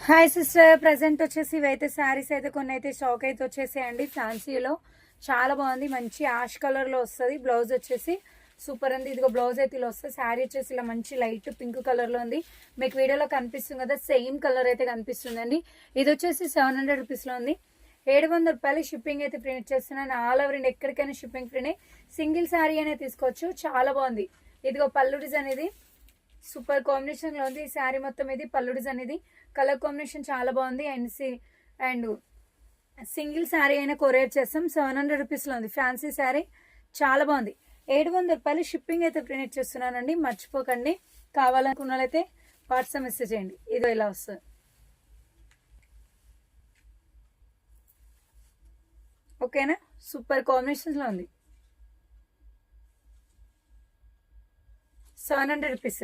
Hi sister, present వచ్చేసి ఇవైతే శారీస్ అయితే కొన్ని అయితే స్టాక్ అయితే వచ్చేసాయండి. ఫ్యాన్సీలో చాలా బాగుంది, మంచి యాష్ కలర్ లో వస్తుంది. బ్లౌజ్ వచ్చేసి సూపర్ ఉంది. ఇదిగో బ్లౌజ్ అయితే ఇలా వస్తుంది. శారీ వచ్చేసి ఇలా మంచి లైట్ పింక్ కలర్ లో ఉంది. మీకు వీడియోలో కనిపిస్తుంది కదా, సేమ్ కలర్ అయితే కనిపిస్తుందండి. ఇది వచ్చేసి 700 రూపీస్ లో ఉంది. 700 రూపాయలు షిప్పింగ్ అయితే ప్రింట్ చేస్తున్నాను. ఆల్ ఓవర్ ఇండియా ఎక్కడికైనా షిప్పింగ్ ఫ్రీనే. సింగిల్ శారీ అనేది తీసుకోవచ్చు. చాలా బాగుంది. ఇదిగో పళ్ళు డిజైన్, ఇది సూపర్ కాంబినేషన్ లో ఉంది. ఈ శారీ మొత్తం ఇది పళ్ళు డిజైన్, ఇది కలర్ కాంబినేషన్ చాలా బాగుంది. అండ్ సింగిల్ శారీ అయినా కొరియర్ చేస్తాం. 700 రూపీస్ లో ఉంది. ఫ్యాన్సీ శారీ చాలా బాగుంది. 700 రూపాయలు షిప్పింగ్ అయితే ప్రింట్ చేస్తున్నానండి. మర్చిపోకండి. కావాలనుకున్న వాళ్ళైతే వాట్సాప్ మెసేజ్ చేయండి. ఇది ఇలా వస్తుంది. ఓకేనా, సూపర్ కాంబినేషన్ లో ఉంది. 700 రూపీస్.